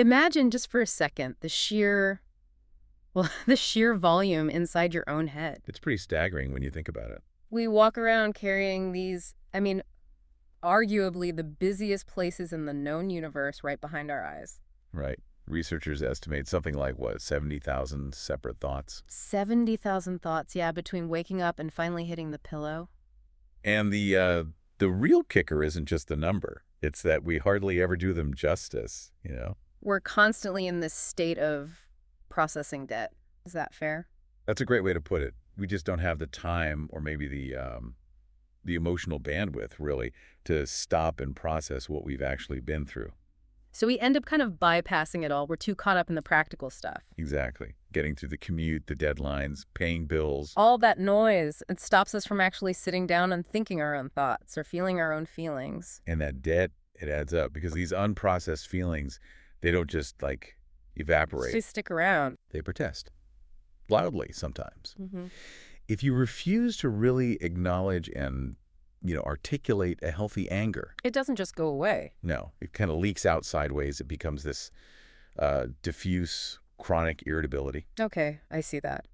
Imagine just for a second the sheer volume inside your own head. It's pretty staggering when you think about it. We walk around carrying these, arguably the busiest places in the known universe right behind our eyes. Right. Researchers estimate something like, 70,000 separate thoughts. 70,000 thoughts, yeah, between waking up and finally hitting the pillow. And the real kicker isn't just the number. It's that we hardly ever do them justice, We're constantly in this state of processing debt. Is that fair? That's a great way to put it. We just don't have the time or maybe the emotional bandwidth, really, to stop and process what we've actually been through. So we end up kind of bypassing it all. We're too caught up in the practical stuff. Exactly. Getting through the commute, the deadlines, paying bills. All that noise, it stops us from actually sitting down and thinking our own thoughts or feeling our own feelings. And that debt, it adds up because these unprocessed feelings, they don't just, evaporate. They stick around. They protest. Loudly sometimes. Mm-hmm. If you refuse to really acknowledge and, articulate a healthy anger. It doesn't just go away. No, it kind of leaks out sideways. It becomes this diffuse, chronic irritability. Okay, I see that.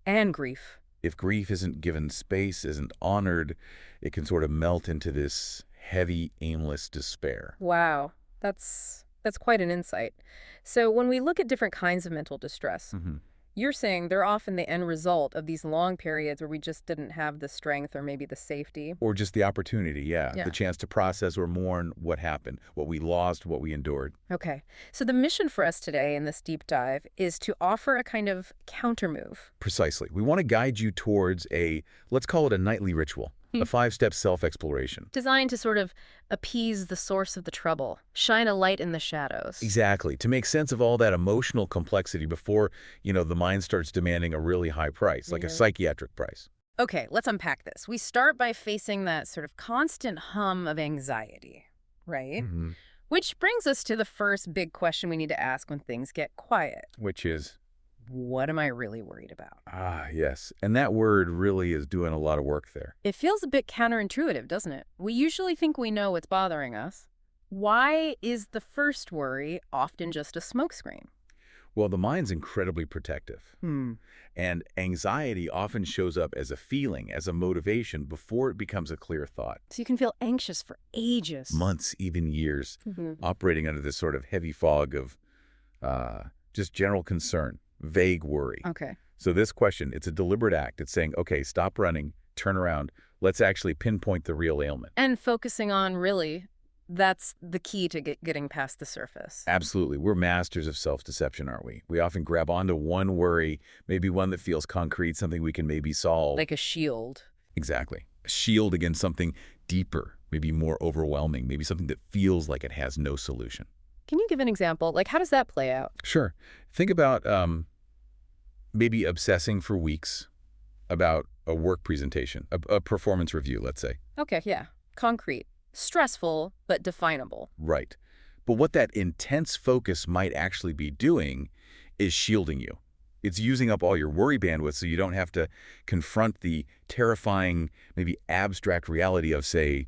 And grief. If grief isn't given space, isn't honored, it can sort of melt into this heavy, aimless despair. Wow, that's quite an insight. So when we look at different kinds of mental distress, you're saying they're often the end result of these long periods where we just didn't have the strength or maybe the safety. Or just the opportunity, yeah. Yeah. The chance to process or mourn what happened, what we lost, what we endured. Okay. So the mission for us today in this deep dive is to offer a kind of countermove. Precisely. We want to guide you towards let's call it a nightly ritual, a 5-step self-exploration. Designed to sort of appease the source of the trouble, shine a light in the shadows. Exactly. To make sense of all that emotional complexity before, the mind starts demanding a really high price, like a psychiatric price. Okay, let's unpack this. We start by facing that sort of constant hum of anxiety, right? Mm-hmm. Which brings us to the first big question we need to ask when things get quiet. Which is? What am I really worried about? Ah, yes. And that word really is doing a lot of work there. It feels a bit counterintuitive, doesn't it? We usually think we know what's bothering us. Why is the first worry often just a smokescreen? Well, the mind's incredibly protective. And anxiety often shows up as a feeling, as a motivation, before it becomes a clear thought. So you can feel anxious for ages. Months, even years, operating under this sort of heavy fog of just general concern. Vague worry. Okay. So this question, it's a deliberate act. It's saying, okay, stop running, turn around. Let's actually pinpoint the real ailment. And focusing on that's the key to getting past the surface. Absolutely. We're masters of self-deception, aren't we? We often grab onto one worry, maybe one that feels concrete, something we can maybe solve. Like a shield. Exactly. A shield against something deeper, maybe more overwhelming, maybe something that feels like it has no solution. Can you give an example? How does that play out? Sure. Think about maybe obsessing for weeks about a work presentation, a performance review, let's say. Okay, yeah. Concrete. Stressful, but definable. Right. But what that intense focus might actually be doing is shielding you. It's using up all your worry bandwidth so you don't have to confront the terrifying, maybe abstract reality of, say,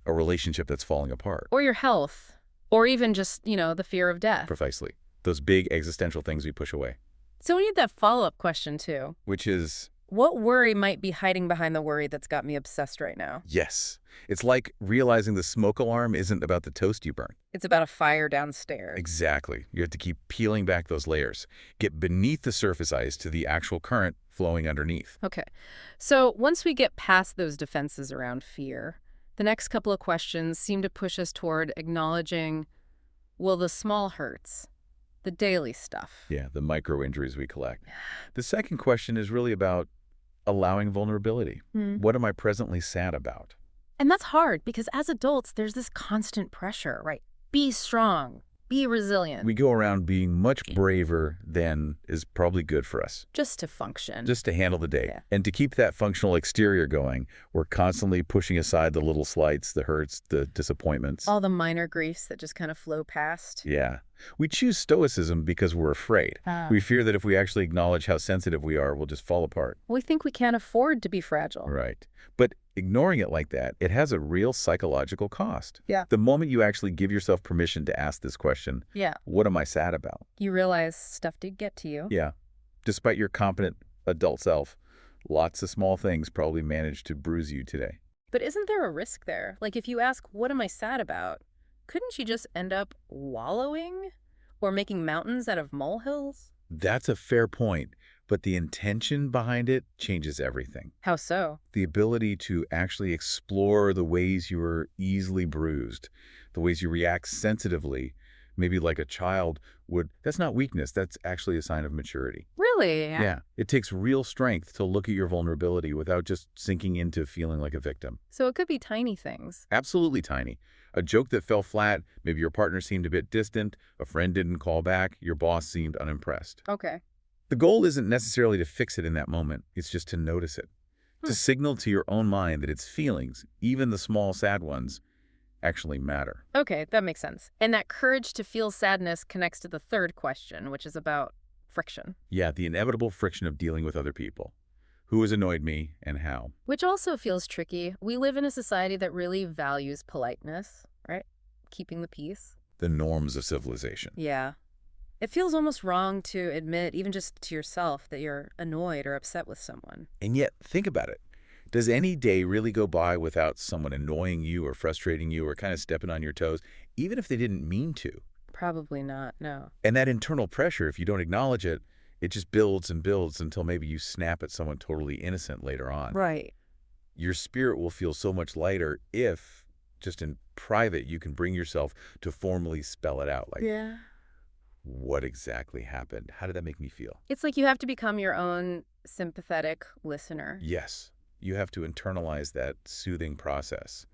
a relationship that's falling apart. Or your health. Or even just, the fear of death. Precisely. Those big existential things we push away. So we need that follow-up question, too. Which is? What worry might be hiding behind the worry that's got me obsessed right now? Yes. It's like realizing the smoke alarm isn't about the toast you burn. It's about a fire downstairs. Exactly. You have to keep peeling back those layers. Get beneath the surface ice to the actual current flowing underneath. Okay. So once we get past those defenses around fear, the next couple of questions seem to push us toward acknowledging, the small hurts. The daily stuff. Yeah, the micro injuries we collect. The second question is really about allowing vulnerability. What am I presently sad about? And that's hard because as adults, there's this constant pressure, right? Be strong, be resilient. We go around being much braver than is probably good for us. Just to function. Just to handle the day. Yeah. And to keep that functional exterior going, we're constantly pushing aside the little slights, the hurts, the disappointments. All the minor griefs that just kind of flow past. Yeah. We choose stoicism because we're afraid. Ah. We fear that if we actually acknowledge how sensitive we are, we'll just fall apart. We think we can't afford to be fragile. Right. But ignoring it like that, it has a real psychological cost. Yeah. The moment you actually give yourself permission to ask this question, Yeah. what am I sad about? You realize stuff did get to you. Yeah. Despite your competent adult self, lots of small things probably managed to bruise you today. But isn't there a risk there? Like if you ask, what am I sad about? Couldn't you just end up wallowing or making mountains out of molehills? That's a fair point, but the intention behind it changes everything. How so? The ability to actually explore the ways you are easily bruised, the ways you react sensitively, maybe like a child would. That's not weakness. That's actually a sign of maturity. Really? Yeah. It takes real strength to look at your vulnerability without just sinking into feeling like a victim. So it could be tiny things. Absolutely tiny. A joke that fell flat, maybe your partner seemed a bit distant, a friend didn't call back, your boss seemed unimpressed. Okay. The goal isn't necessarily to fix it in that moment. It's just to notice it. To signal to your own mind that its feelings, even the small sad ones, actually matter. Okay, that makes sense. And that courage to feel sadness connects to the third question, which is about friction. Yeah, the inevitable friction of dealing with other people. Who has annoyed me and how? Which also feels tricky. We live in a society that really values politeness, right? Keeping the peace. The norms of civilization. Yeah. It feels almost wrong to admit, even just to yourself, that you're annoyed or upset with someone. And yet, think about it. Does any day really go by without someone annoying you or frustrating you or kind of stepping on your toes, even if they didn't mean to? Probably not, no. And that internal pressure, if you don't acknowledge it, it just builds and builds until maybe you snap at someone totally innocent later on. Right. Your spirit will feel so much lighter if, just in private, you can bring yourself to formally spell it out. Like, Yeah. what exactly happened? How did that make me feel? It's like you have to become your own sympathetic listener. Yes, you have to internalize that soothing process.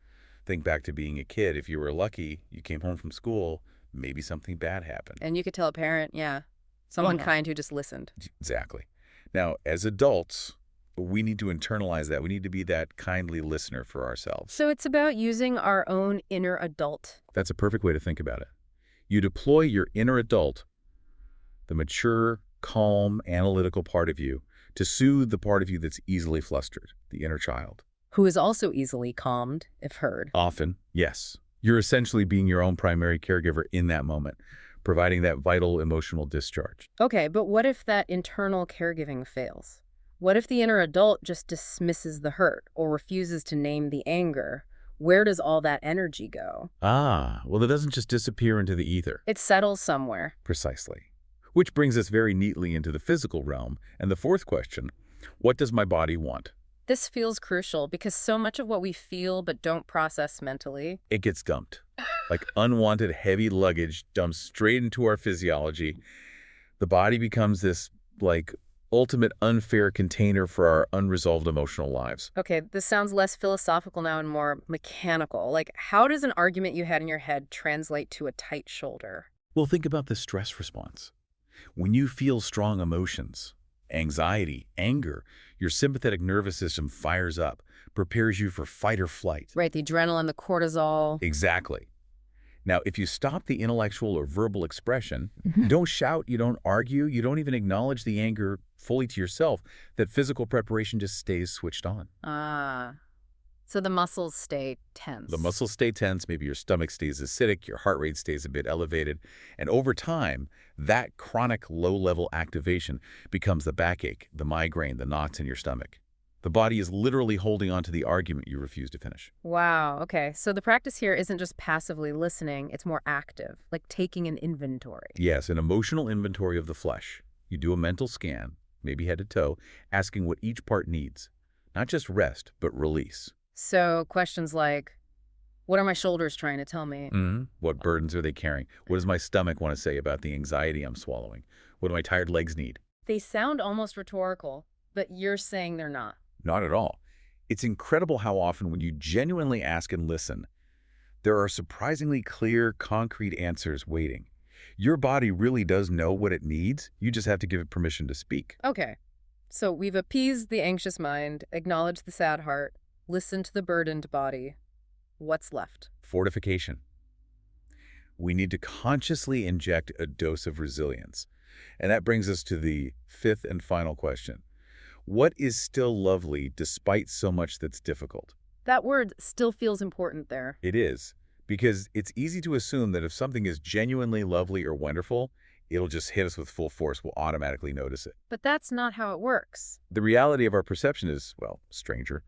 Think back to being a kid. If you were lucky, you came home from school, maybe something bad happened. And you could tell a parent, yeah, someone kind who just listened. Exactly. Now, as adults, we need to internalize that. We need to be that kindly listener for ourselves. So it's about using our own inner adult. That's a perfect way to think about it. You deploy your inner adult, the mature, calm, analytical part of you, to soothe the part of you that's easily flustered, the inner child. Who is also easily calmed, if heard. Often, yes. You're essentially being your own primary caregiver in that moment, providing that vital emotional discharge. Okay, but what if that internal caregiving fails? What if the inner adult just dismisses the hurt or refuses to name the anger? Where does all that energy go? Ah, well, it doesn't just disappear into the ether. It settles somewhere. Precisely. Which brings us very neatly into the physical realm. And the fourth question, what does my body want? This feels crucial because so much of what we feel but don't process mentally. It gets dumped. Like unwanted heavy luggage dumped straight into our physiology. The body becomes this, like, ultimate unfair container for our unresolved emotional lives. Okay, this sounds less philosophical now and more mechanical. Like, how does an argument you had in your head translate to a tight shoulder? Well, think about the stress response. When you feel strong emotions, anxiety, anger, your sympathetic nervous system fires up, prepares you for fight or flight. Right, the adrenaline, the cortisol. Exactly. Now, if you stop the intellectual or verbal expression, you don't shout, you don't argue, you don't even acknowledge the anger fully to yourself, that physical preparation just stays switched on. Ah, so the muscles stay tense. The muscles stay tense, maybe your stomach stays acidic, your heart rate stays a bit elevated, and over time, that chronic low-level activation becomes the backache, the migraine, the knots in your stomach. The body is literally holding on to the argument you refuse to finish. Wow, okay. So the practice here isn't just passively listening, it's more active, like taking an inventory. Yes, an emotional inventory of the flesh. You do a mental scan, maybe head to toe, asking what each part needs. Not just rest, but release. So questions like, what are my shoulders trying to tell me? What burdens are they carrying? What does my stomach want to say about the anxiety I'm swallowing? What do my tired legs need? They sound almost rhetorical, but you're saying they're not. Not at all. It's incredible how often when you genuinely ask and listen, there are surprisingly clear, concrete answers waiting. Your body really does know what it needs. You just have to give it permission to speak. Okay, so we've appeased the anxious mind, acknowledged the sad heart, listened to the burdened body. What's left? Fortification. We need to consciously inject a dose of resilience. And that brings us to the fifth and final question. What is still lovely despite so much that's difficult? That word still feels important there. It is, because it's easy to assume that if something is genuinely lovely or wonderful, it'll just hit us with full force. We'll automatically notice it. But that's not how it works. The reality of our perception is, well, stranger.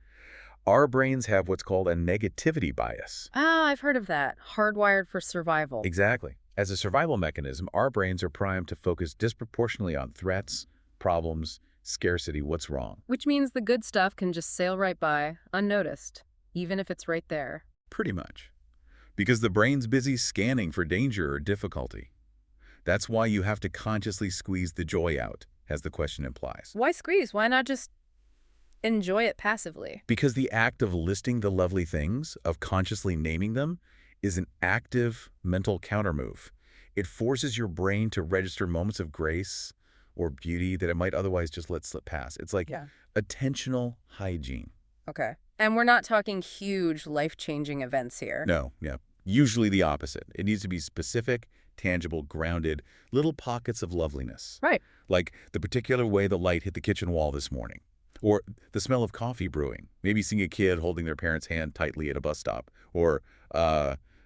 Our brains have what's called a negativity bias. Ah, I've heard of that. Hardwired for survival. Exactly. As a survival mechanism, our brains are primed to focus disproportionately on threats, problems, scarcity, what's wrong. Which means the good stuff can just sail right by, unnoticed, even if it's right there. Pretty much. Because the brain's busy scanning for danger or difficulty. That's why you have to consciously squeeze the joy out, as the question implies. Why squeeze? Why not just enjoy it passively? Because the act of listing the lovely things, of consciously naming them, is an active mental countermove. It forces your brain to register moments of grace or beauty that it might otherwise just let slip past. It's like attentional hygiene. Okay. And we're not talking huge, life-changing events here. No, yeah. Usually the opposite. It needs to be specific, tangible, grounded, little pockets of loveliness. Right. Like the particular way the light hit the kitchen wall this morning. Or the smell of coffee brewing. Maybe seeing a kid holding their parent's hand tightly at a bus stop. Or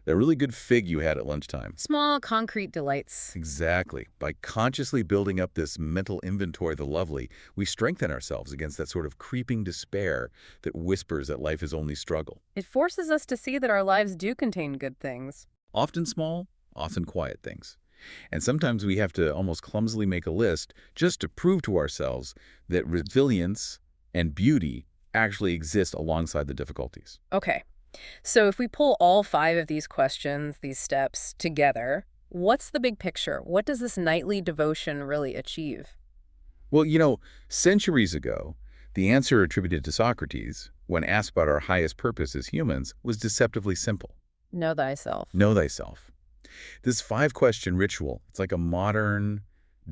that really good fig you had at lunchtime. Small, concrete delights. Exactly. By consciously building up this mental inventory of the lovely, we strengthen ourselves against that sort of creeping despair that whispers that life is only struggle. It forces us to see that our lives do contain good things. Often small, often quiet things. And sometimes we have to almost clumsily make a list just to prove to ourselves that resilience and beauty actually exist alongside the difficulties. Okay. So if we pull all 5 of these questions, these steps, together, what's the big picture? What does this nightly devotion really achieve? Well, centuries ago, the answer attributed to Socrates, when asked about our highest purpose as humans, was deceptively simple. Know thyself. Know thyself. This 5-question ritual, it's like a modern,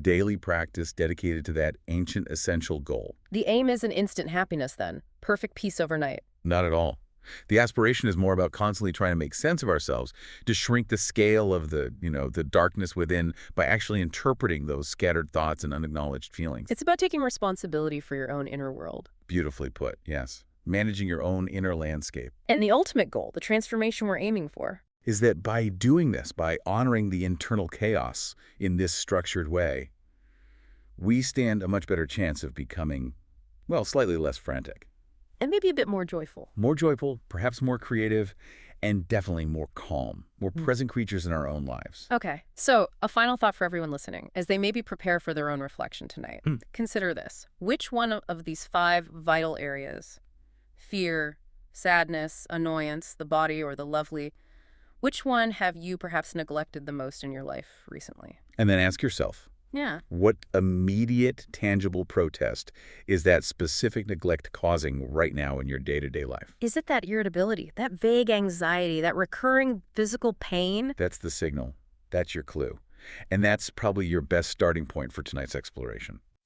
daily practice dedicated to that ancient essential goal. The aim isn't instant happiness, then. Perfect peace overnight. Not at all. The aspiration is more about constantly trying to make sense of ourselves, to shrink the scale of the darkness within by actually interpreting those scattered thoughts and unacknowledged feelings. It's about taking responsibility for your own inner world. Beautifully put, yes. Managing your own inner landscape. And the ultimate goal, the transformation we're aiming for, is that by doing this, by honoring the internal chaos in this structured way, we stand a much better chance of becoming, well, slightly less frantic. and maybe a bit more joyful. More joyful, perhaps more creative, and definitely more calm, more present creatures in our own lives. Okay, so a final thought for everyone listening, as they maybe prepare for their own reflection tonight. Consider this. Which one of these 5 vital areas, fear, sadness, annoyance, the body, or the lovely, which one have you perhaps neglected the most in your life recently? And then ask yourself, Yeah. what immediate, tangible protest is that specific neglect causing right now in your day-to-day life? Is it that irritability, that vague anxiety, that recurring physical pain? That's the signal. That's your clue. And that's probably your best starting point for tonight's exploration.